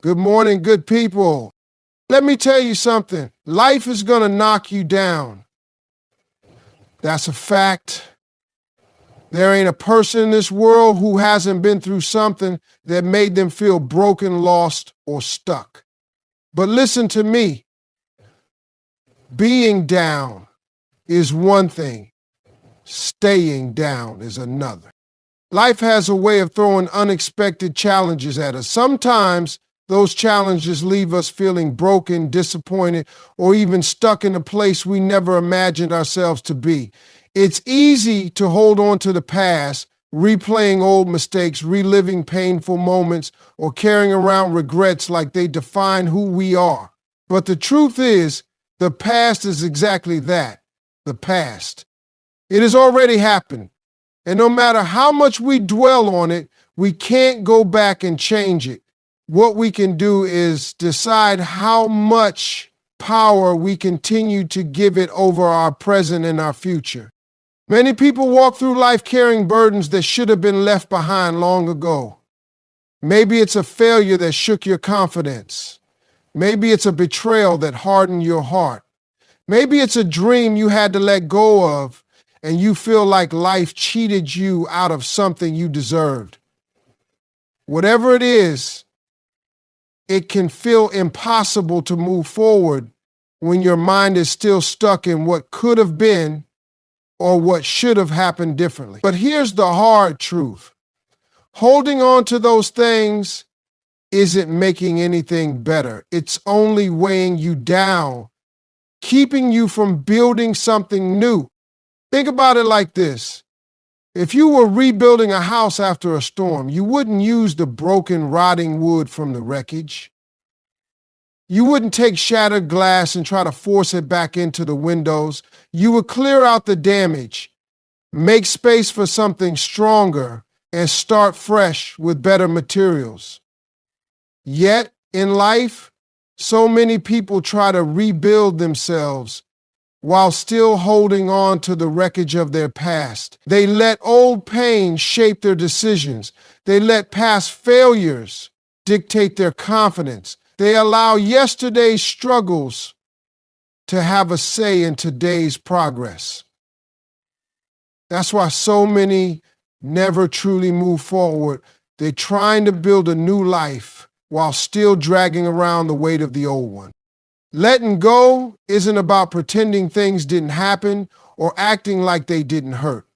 Good morning, good people. Let me tell you something. Life is going to knock you down. That's a fact. There ain't a person in this world who hasn't been through something that made them feel broken, lost, or stuck. But listen to me. Being down is one thing. Staying down is another. Life has a way of throwing unexpected challenges at us. Sometimes those challenges leave us feeling broken, disappointed, or even stuck in a place we never imagined ourselves to be. It's easy to hold on to the past, replaying old mistakes, reliving painful moments, or carrying around regrets like they define who we are. But the truth is, the past is exactly that, the past. It has already happened. And no matter how much we dwell on it, we can't go back and change it. What we can do is decide how much power we continue to give it over our present and our future. Many people walk through life carrying burdens that should have been left behind long ago. Maybe it's a failure that shook your confidence. Maybe it's a betrayal that hardened your heart. Maybe it's a dream you had to let go of, and you feel like life cheated you out of something you deserved. Whatever it is, it can feel impossible to move forward when your mind is still stuck in what could have been or what should have happened differently. But here's the hard truth. Holding on to those things isn't making anything better. It's only weighing you down, keeping you from building something new. Think about it like this. If you were rebuilding a house after a storm, you wouldn't use the broken, rotting wood from the wreckage. You wouldn't take shattered glass and try to force it back into the windows. You would clear out the damage, make space for something stronger, and start fresh with better materials. Yet, in life, so many people try to rebuild themselves while still holding on to the wreckage of their past. They let old pain shape their decisions. They let past failures dictate their confidence. They allow yesterday's struggles to have a say in today's progress. That's why so many never truly move forward. They're trying to build a new life while still dragging around the weight of the old one. Letting go isn't about pretending things didn't happen or acting like they didn't hurt.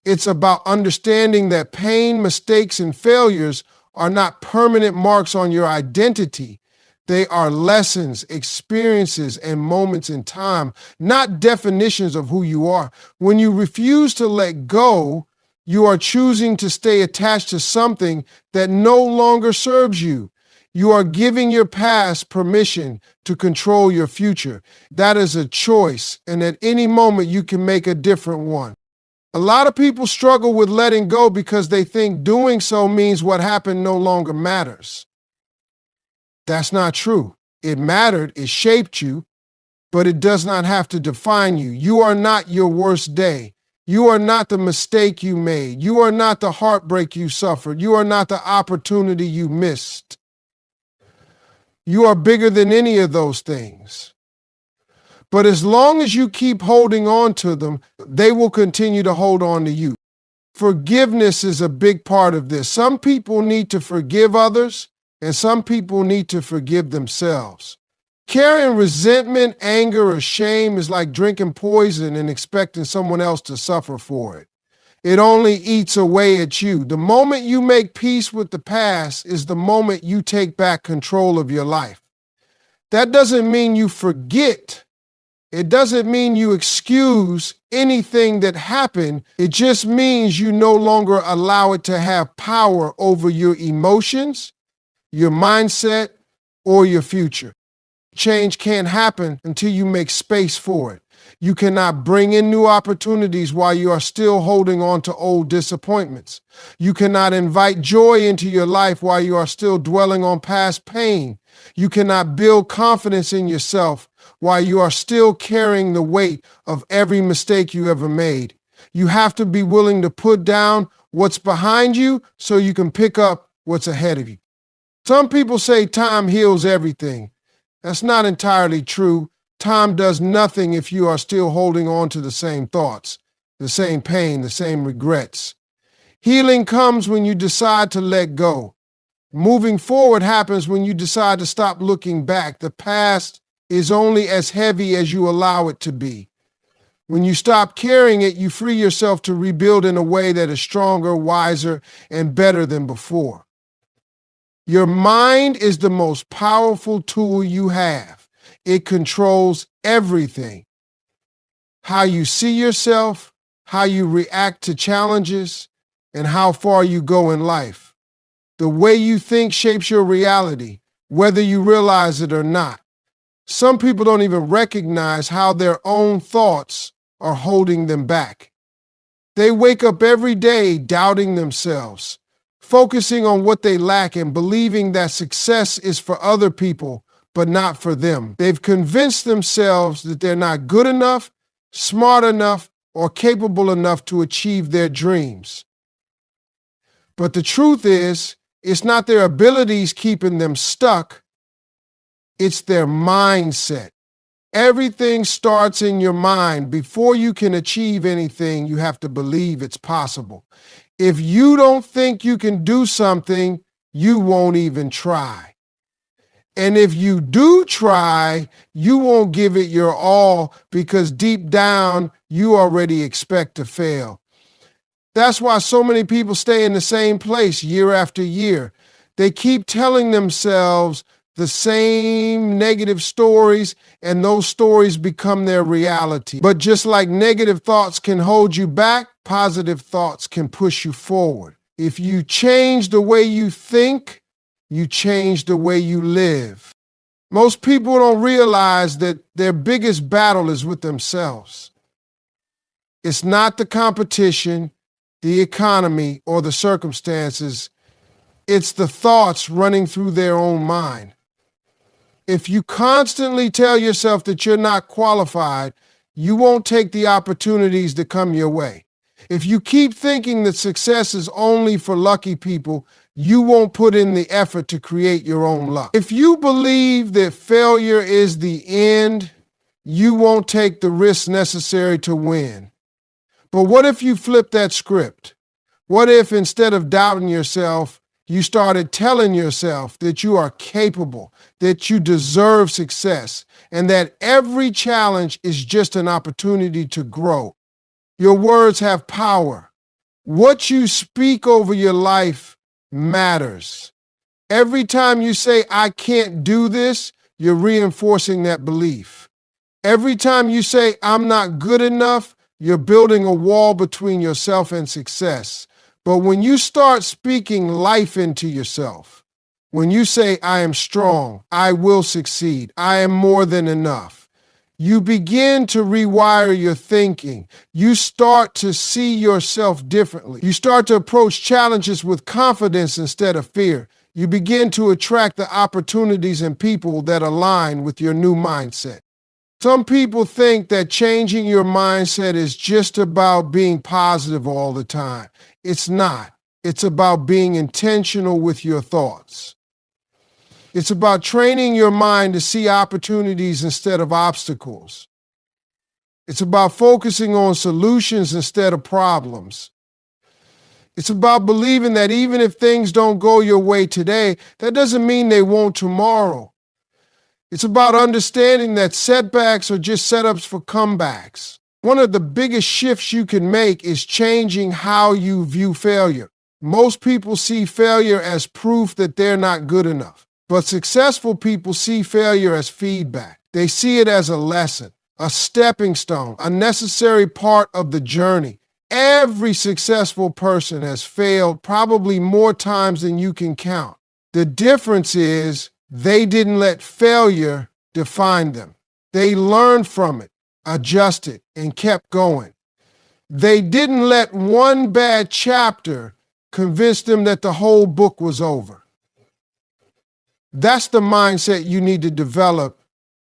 It's about understanding that pain, mistakes, and failures are not permanent marks on your identity. They are lessons, experiences, and moments in time, not definitions of who you are. When you refuse to let go, you are choosing to stay attached to something that no longer serves you. You are giving your past permission to control your future. That is a choice, and at any moment you can make a different one. A lot of people struggle with letting go because they think doing so means what happened no longer matters. That's not true. It mattered, it shaped you, but it does not have to define you. You are not your worst day. You are not the mistake you made. You are not the heartbreak you suffered. You are not the opportunity you missed. You are bigger than any of those things. But as long as you keep holding on to them, they will continue to hold on to you. Forgiveness is a big part of this. Some people need to forgive others, and some people need to forgive themselves. Carrying resentment, anger, or shame is like drinking poison and expecting someone else to suffer for it. It only eats away at you. The moment you make peace with the past is the moment you take back control of your life. That doesn't mean you forget. It doesn't mean you excuse anything that happened. It just means you no longer allow it to have power over your emotions, your mindset, or your future. Change can't happen until you make space for it. You cannot bring in new opportunities while you are still holding on to old disappointments. You cannot invite joy into your life while you are still dwelling on past pain. You cannot build confidence in yourself while you are still carrying the weight of every mistake you ever made. You have to be willing to put down what's behind you so you can pick up what's ahead of you. Some people say time heals everything. That's not entirely true. Time does nothing if you are still holding on to the same thoughts, the same pain, the same regrets. Healing comes when you decide to let go. Moving forward happens when you decide to stop looking back. The past is only as heavy as you allow it to be. When you stop carrying it, you free yourself to rebuild in a way that is stronger, wiser, and better than before. Your mind is the most powerful tool you have. It controls everything. How you see yourself, how you react to challenges, and how far you go in life. The way you think shapes your reality, whether you realize it or not. Some people don't even recognize how their own thoughts are holding them back. They wake up every day doubting themselves, focusing on what they lack and believing that success is for other people, but not for them. They've convinced themselves that they're not good enough, smart enough, or capable enough to achieve their dreams. But the truth is, it's not their abilities keeping them stuck, it's their mindset. Everything starts in your mind. Before you can achieve anything, you have to believe it's possible. If you don't think you can do something, you won't even try. And if you do try, you won't give it your all because deep down, you already expect to fail. That's why so many people stay in the same place year after year. They keep telling themselves the same negative stories, and those stories become their reality. But just like negative thoughts can hold you back, positive thoughts can push you forward. If you change the way you think, you change the way you live. Most people don't realize that their biggest battle is with themselves. It's not the competition, the economy, or the circumstances. It's the thoughts running through their own mind. If you constantly tell yourself that you're not qualified, you won't take the opportunities that come your way. If you keep thinking that success is only for lucky people, you won't put in the effort to create your own luck. If you believe that failure is the end, you won't take the risks necessary to win. But what if you flip that script? What if instead of doubting yourself, you started telling yourself that you are capable, that you deserve success, and that every challenge is just an opportunity to grow? Your words have power. What you speak over your life matters. Every time you say, "I can't do this," you're reinforcing that belief. Every time you say, "I'm not good enough," you're building a wall between yourself and success. But when you start speaking life into yourself, when you say, "I am strong, I will succeed, I am more than enough," you begin to rewire your thinking. You start to see yourself differently. You start to approach challenges with confidence instead of fear. You begin to attract the opportunities and people that align with your new mindset. Some people think that changing your mindset is just about being positive all the time. It's not. It's about being intentional with your thoughts. It's about training your mind to see opportunities instead of obstacles. It's about focusing on solutions instead of problems. It's about believing that even if things don't go your way today, that doesn't mean they won't tomorrow. It's about understanding that setbacks are just setups for comebacks. One of the biggest shifts you can make is changing how you view failure. Most people see failure as proof that they're not good enough, but successful people see failure as feedback. They see it as a lesson, a stepping stone, a necessary part of the journey. Every successful person has failed probably more times than you can count. The difference is they didn't let failure define them. They learned from it, adjusted, and kept going. They didn't let one bad chapter convince them that the whole book was over. That's the mindset you need to develop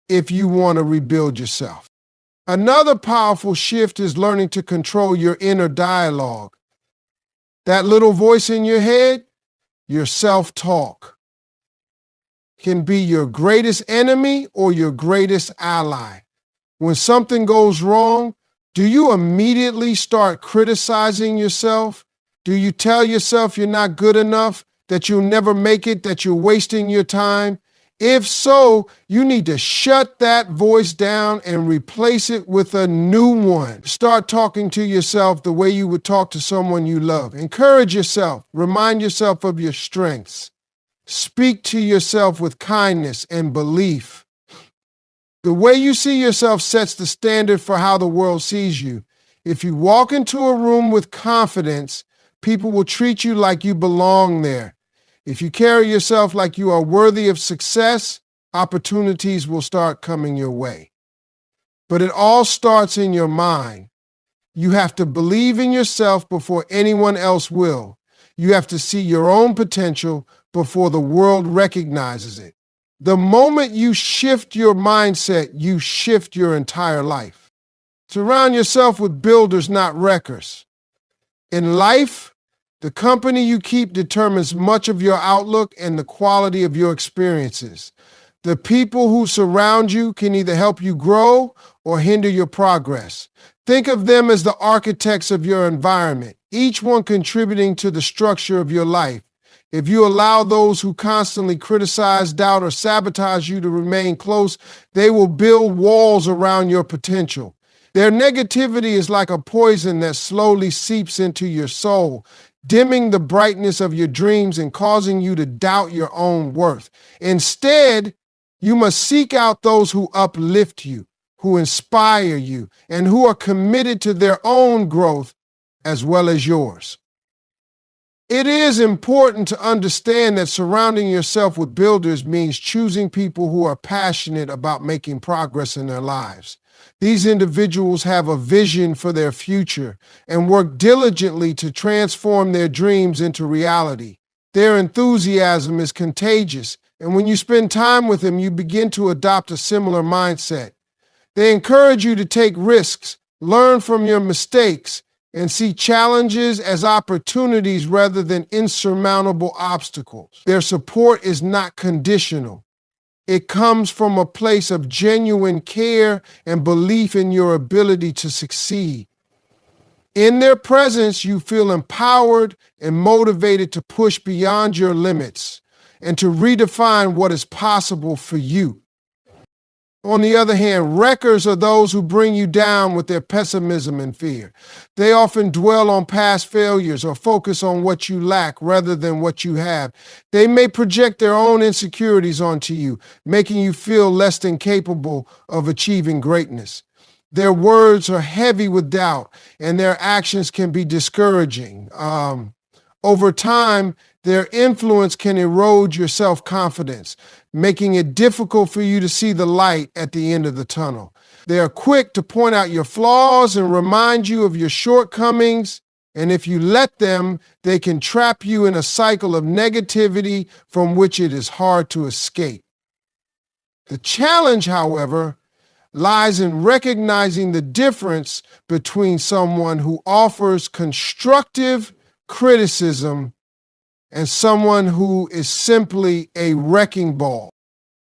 if you want to rebuild yourself. Another powerful shift is learning to control your inner dialogue. That little voice in your head, your self-talk. can be your greatest enemy or your greatest ally. When something goes wrong, do you immediately start criticizing yourself? Do you tell yourself you're not good enough, that you'll never make it, that you're wasting your time? If so, you need to shut that voice down and replace it with a new one. Start talking to yourself the way you would talk to someone you love. Encourage yourself. Remind yourself of your strengths. Speak to yourself with kindness and belief. The way you see yourself sets the standard for how the world sees you. If you walk into a room with confidence, people will treat you like you belong there. If you carry yourself like you are worthy of success, opportunities will start coming your way. But it all starts in your mind. You have to believe in yourself before anyone else will. You have to see your own potential before the world recognizes it. The moment you shift your mindset, you shift your entire life. Surround yourself with builders, not wreckers. In life, the company you keep determines much of your outlook and the quality of your experiences. The people who surround you can either help you grow or hinder your progress. Think of them as the architects of your environment, each one contributing to the structure of your life. If you allow those who constantly criticize, doubt, or sabotage you to remain close, they will build walls around your potential. Their negativity is like a poison that slowly seeps into your soul, dimming the brightness of your dreams and causing you to doubt your own worth. Instead, you must seek out those who uplift you, who inspire you, and who are committed to their own growth as well as yours. It is important to understand that surrounding yourself with builders means choosing people who are passionate about making progress in their lives. These individuals have a vision for their future and work diligently to transform their dreams into reality. Their enthusiasm is contagious, and when you spend time with them, you begin to adopt a similar mindset. They encourage you to take risks, learn from your mistakes, and see challenges as opportunities rather than insurmountable obstacles. Their support is not conditional. It comes from a place of genuine care and belief in your ability to succeed. In their presence, you feel empowered and motivated to push beyond your limits and to redefine what is possible for you. On the other hand, wreckers are those who bring you down with their pessimism and fear. They often dwell on past failures or focus on what you lack rather than what you have. They may project their own insecurities onto you, making you feel less than capable of achieving greatness. Their words are heavy with doubt, and their actions can be discouraging. Over time, their influence can erode your self-confidence, making it difficult for you to see the light at the end of the tunnel. They are quick to point out your flaws and remind you of your shortcomings, and if you let them, they can trap you in a cycle of negativity from which it is hard to escape. The challenge, however, lies in recognizing the difference between someone who offers constructive criticism and someone who is simply a wrecking ball.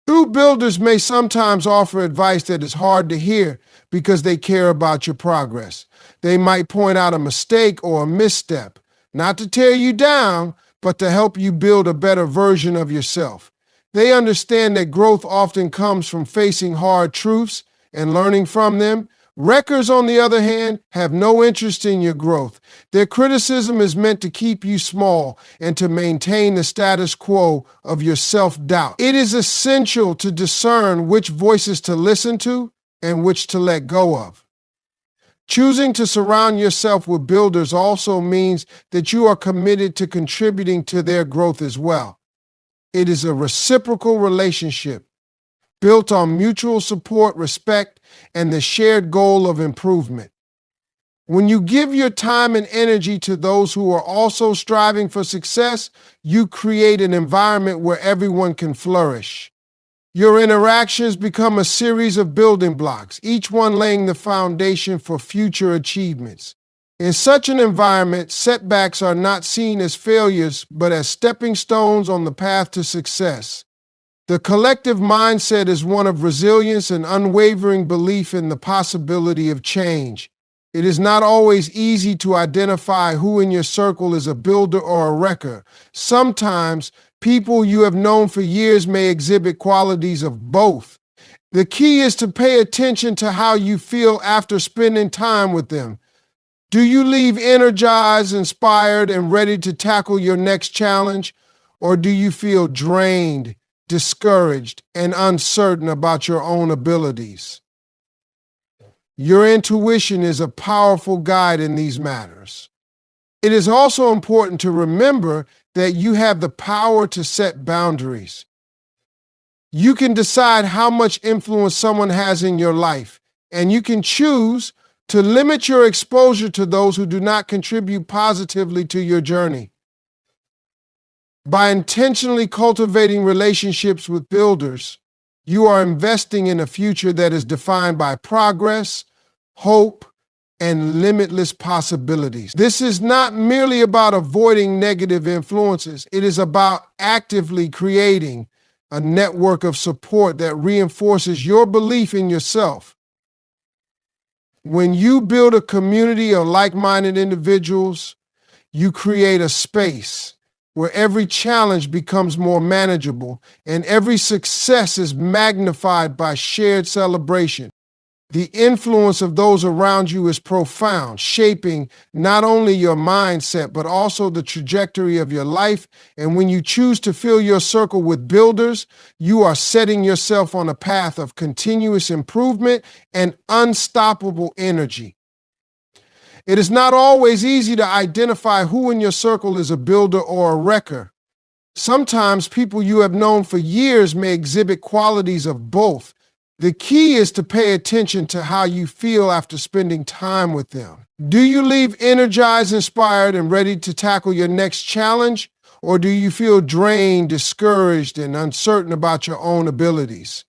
True builders may sometimes offer advice that is hard to hear because they care about your progress. They might point out a mistake or a misstep, not to tear you down, but to help you build a better version of yourself. They understand that growth often comes from facing hard truths and learning from them. Wreckers, on the other hand, have no interest in your growth. Their criticism is meant to keep you small and to maintain the status quo of your self-doubt. It is essential to discern which voices to listen to and which to let go of. Choosing to surround yourself with builders also means that you are committed to contributing to their growth as well. It is a reciprocal relationship built on mutual support, respect, and the shared goal of improvement. When you give your time and energy to those who are also striving for success, you create an environment where everyone can flourish. Your interactions become a series of building blocks, each one laying the foundation for future achievements. In such an environment, setbacks are not seen as failures, but as stepping stones on the path to success. The collective mindset is one of resilience and unwavering belief in the possibility of change. It is not always easy to identify who in your circle is a builder or a wrecker. Sometimes people you have known for years may exhibit qualities of both. The key is to pay attention to how you feel after spending time with them. Do you leave energized, inspired, and ready to tackle your next challenge? Or do you feel drained, discouraged, and uncertain about your own abilities? Your intuition is a powerful guide in these matters. It is also important to remember that you have the power to set boundaries. You can decide how much influence someone has in your life, and you can choose to limit your exposure to those who do not contribute positively to your journey. By intentionally cultivating relationships with builders, you are investing in a future that is defined by progress, hope, and limitless possibilities. This is not merely about avoiding negative influences. It is about actively creating a network of support that reinforces your belief in yourself. When you build a community of like-minded individuals, you create a space where every challenge becomes more manageable and every success is magnified by shared celebration. The influence of those around you is profound, shaping not only your mindset, but also the trajectory of your life. And when you choose to fill your circle with builders, you are setting yourself on a path of continuous improvement and unstoppable energy. It is not always easy to identify who in your circle is a builder or a wrecker. Sometimes people you have known for years may exhibit qualities of both. The key is to pay attention to how you feel after spending time with them. Do you leave energized, inspired, and ready to tackle your next challenge? Or do you feel drained, discouraged, and uncertain about your own abilities?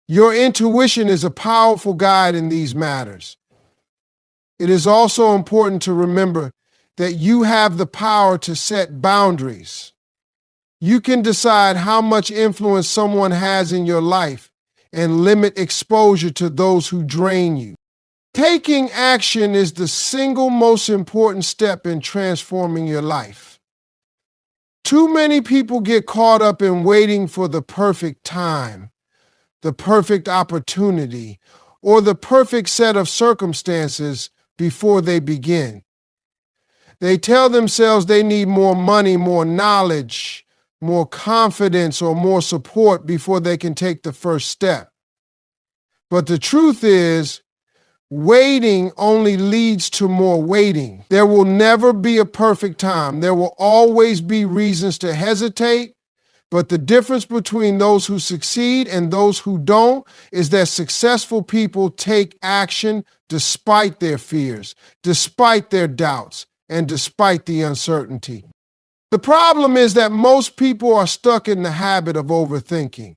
Your intuition is a powerful guide in these matters. It is also important to remember that you have the power to set boundaries. You can decide how much influence someone has in your life and limit exposure to those who drain you. Taking action is the single most important step in transforming your life. Too many people get caught up in waiting for the perfect time, the perfect opportunity, or the perfect set of circumstances before they begin. They tell themselves they need more money, more knowledge, more confidence, or more support before they can take the first step. But the truth is, waiting only leads to more waiting. There will never be a perfect time. There will always be reasons to hesitate, but the difference between those who succeed and those who don't is that successful people take action despite their fears, despite their doubts, and despite the uncertainty. The problem is that most people are stuck in the habit of overthinking.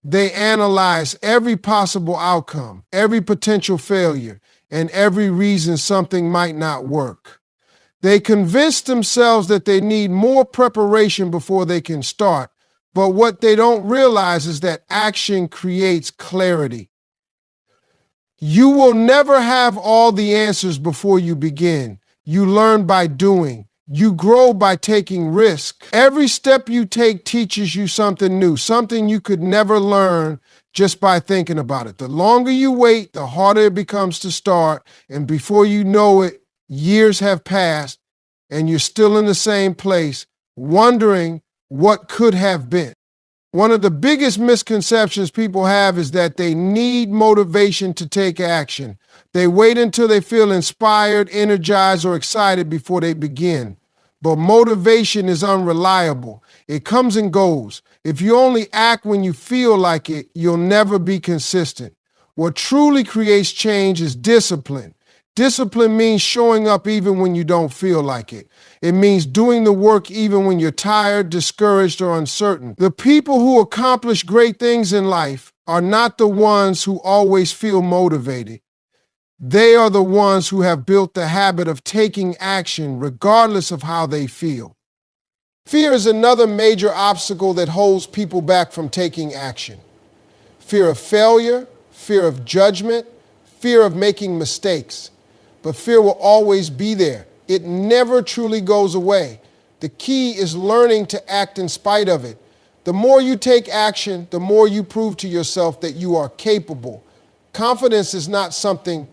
They analyze every possible outcome, every potential failure, and every reason something might not work. They convince themselves that they need more preparation before they can start, but what they don't realize is that action creates clarity. You will never have all the answers before you begin. You learn by doing. You grow by taking risks. Every step you take teaches you something new, something you could never learn just by thinking about it. The longer you wait, the harder it becomes to start, and before you know it, years have passed, and you're still in the same place, wondering what could have been. One of the biggest misconceptions people have is that they need motivation to take action. They wait until they feel inspired, energized, or excited before they begin. But motivation is unreliable. It comes and goes. If you only act when you feel like it, you'll never be consistent. What truly creates change is discipline. Discipline means showing up even when you don't feel like it. It means doing the work even when you're tired, discouraged, or uncertain. The people who accomplish great things in life are not the ones who always feel motivated. They are the ones who have built the habit of taking action regardless of how they feel. Fear is another major obstacle that holds people back from taking action. Fear of failure, fear of judgment, fear of making mistakes. But fear will always be there. It never truly goes away. The key is learning to act in spite of it. The more you take action, the more you prove to yourself that you are capable. Confidence is not something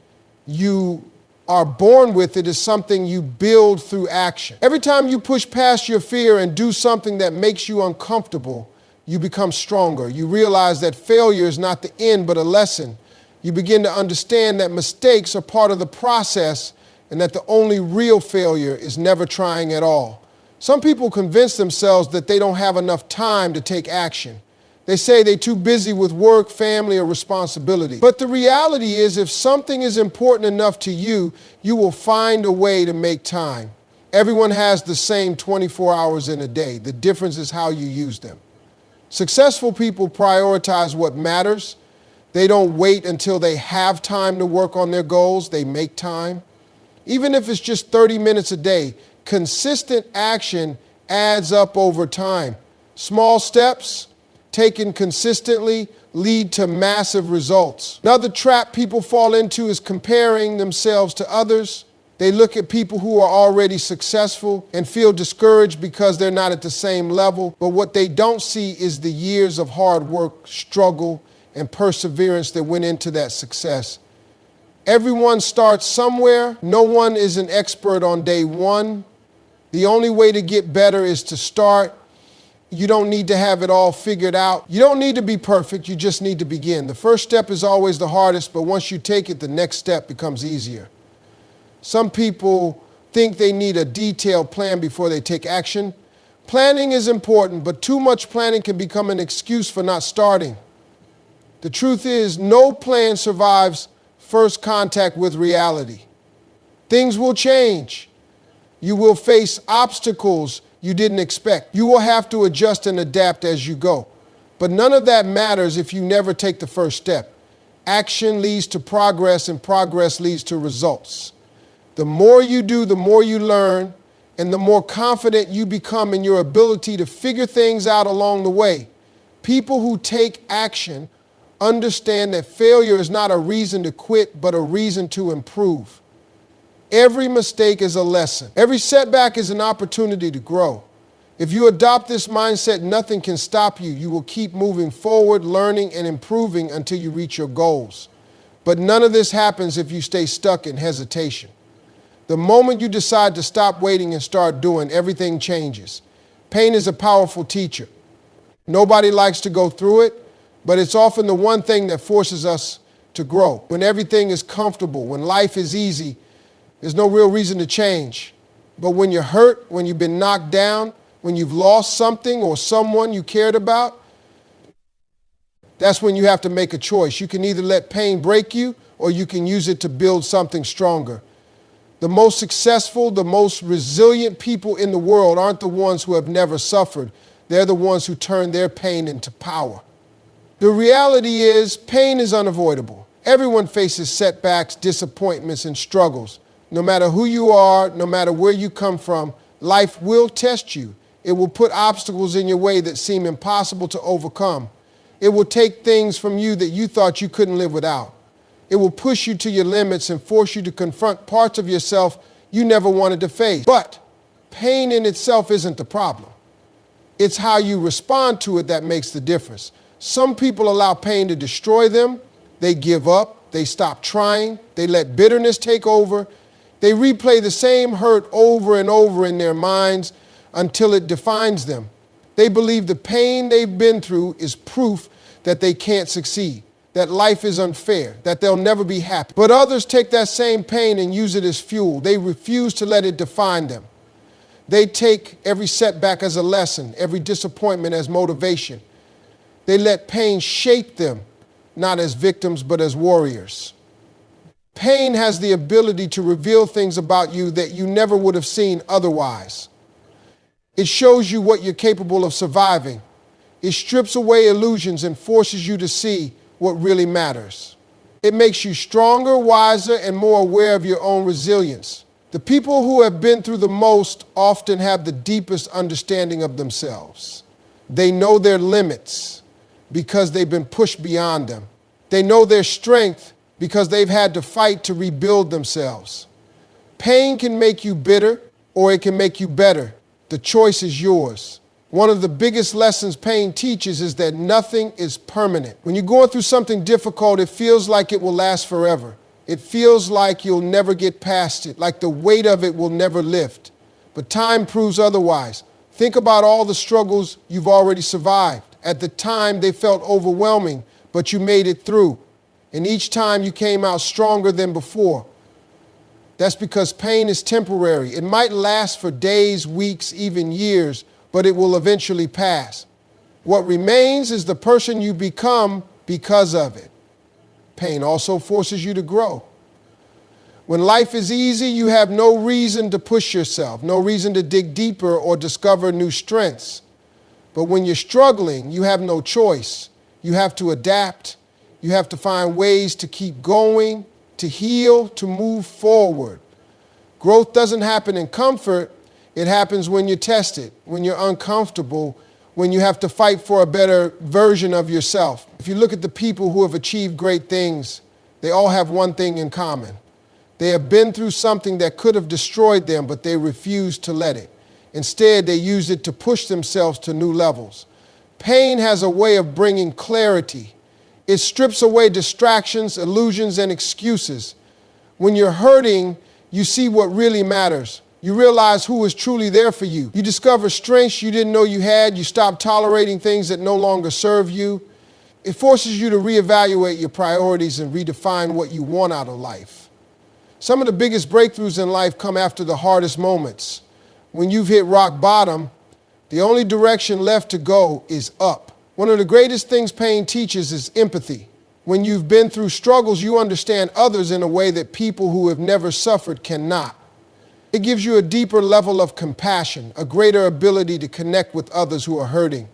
you are born with, it is something you build through action. Every time you push past your fear and do something that makes you uncomfortable, you become stronger. You realize that failure is not the end, but a lesson. You begin to understand that mistakes are part of the process and that the only real failure is never trying at all. Some people convince themselves that they don't have enough time to take action. They say they're too busy with work, family, or responsibility. But the reality is, if something is important enough to you, you will find a way to make time. Everyone has the same 24 hours in a day. The difference is how you use them. Successful people prioritize what matters. They don't wait until they have time to work on their goals. They make time. Even if it's just 30 minutes a day, consistent action adds up over time. Small steps taken consistently lead to massive results. Another trap people fall into is comparing themselves to others. They look at people who are already successful and feel discouraged because they're not at the same level. But what they don't see is the years of hard work, struggle, and perseverance that went into that success. Everyone starts somewhere. No one is an expert on day one. The only way to get better is to start. You don't need to have it all figured out. You don't need to be perfect. You just need to begin. The first step is always the hardest, but once you take it, the next step becomes easier. Some people think they need a detailed plan before they take action. Planning is important, but too much planning can become an excuse for not starting. The truth is, no plan survives first contact with reality. Things will change. You will face obstacles you didn't expect. You will have to adjust and adapt as you go. But none of that matters if you never take the first step. Action leads to progress, and progress leads to results. The more you do, the more you learn, and the more confident you become in your ability to figure things out along the way. People who take action understand that failure is not a reason to quit, but a reason to improve. Every mistake is a lesson. Every setback is an opportunity to grow. If you adopt this mindset, nothing can stop you. You will keep moving forward, learning, and improving until you reach your goals. But none of this happens if you stay stuck in hesitation. The moment you decide to stop waiting and start doing, everything changes. Pain is a powerful teacher. Nobody likes to go through it, but it's often the one thing that forces us to grow. When everything is comfortable, when life is easy, there's no real reason to change. But when you're hurt, when you've been knocked down, when you've lost something or someone you cared about, that's when you have to make a choice. You can either let pain break you or you can use it to build something stronger. The most successful, the most resilient people in the world aren't the ones who have never suffered. They're the ones who turn their pain into power. The reality is, pain is unavoidable. Everyone faces setbacks, disappointments, and struggles. No matter who you are, no matter where you come from, life will test you. It will put obstacles in your way that seem impossible to overcome. It will take things from you that you thought you couldn't live without. It will push you to your limits and force you to confront parts of yourself you never wanted to face. But pain in itself isn't the problem. It's how you respond to it that makes the difference. Some people allow pain to destroy them. They give up. They stop trying. They let bitterness take over. They replay the same hurt over and over in their minds until it defines them. They believe the pain they've been through is proof that they can't succeed, that life is unfair, that they'll never be happy. But others take that same pain and use it as fuel. They refuse to let it define them. They take every setback as a lesson, every disappointment as motivation. They let pain shape them, not as victims, but as warriors. Pain has the ability to reveal things about you that you never would have seen otherwise. It shows you what you're capable of surviving. It strips away illusions and forces you to see what really matters. It makes you stronger, wiser, and more aware of your own resilience. The people who have been through the most often have the deepest understanding of themselves. They know their limits because they've been pushed beyond them. They know their strength because they've had to fight to rebuild themselves. Pain can make you bitter or it can make you better. The choice is yours. One of the biggest lessons pain teaches is that nothing is permanent. When you're going through something difficult, it feels like it will last forever. It feels like you'll never get past it, like the weight of it will never lift. But time proves otherwise. Think about all the struggles you've already survived. At the time, they felt overwhelming, but you made it through. And each time you came out stronger than before. That's because pain is temporary. It might last for days, weeks, even years, but it will eventually pass. What remains is the person you become because of it. Pain also forces you to grow. When life is easy, you have no reason to push yourself, no reason to dig deeper or discover new strengths. But when you're struggling, you have no choice. You have to adapt. You have to find ways to keep going, to heal, to move forward. Growth doesn't happen in comfort. It happens when you're tested, when you're uncomfortable, when you have to fight for a better version of yourself. If you look at the people who have achieved great things, they all have one thing in common. They have been through something that could have destroyed them, but they refused to let it. Instead, they used it to push themselves to new levels. Pain has a way of bringing clarity. It strips away distractions, illusions, and excuses. When you're hurting, you see what really matters. You realize who is truly there for you. You discover strengths you didn't know you had. You stop tolerating things that no longer serve you. It forces you to reevaluate your priorities and redefine what you want out of life. Some of the biggest breakthroughs in life come after the hardest moments. When you've hit rock bottom, the only direction left to go is up. One of the greatest things pain teaches is empathy. When you've been through struggles, you understand others in a way that people who have never suffered cannot. It gives you a deeper level of compassion, a greater ability to connect with others who are hurting.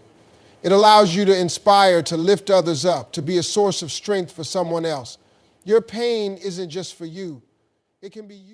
It allows you to inspire, to lift others up, to be a source of strength for someone else. Your pain isn't just for you. It can be used.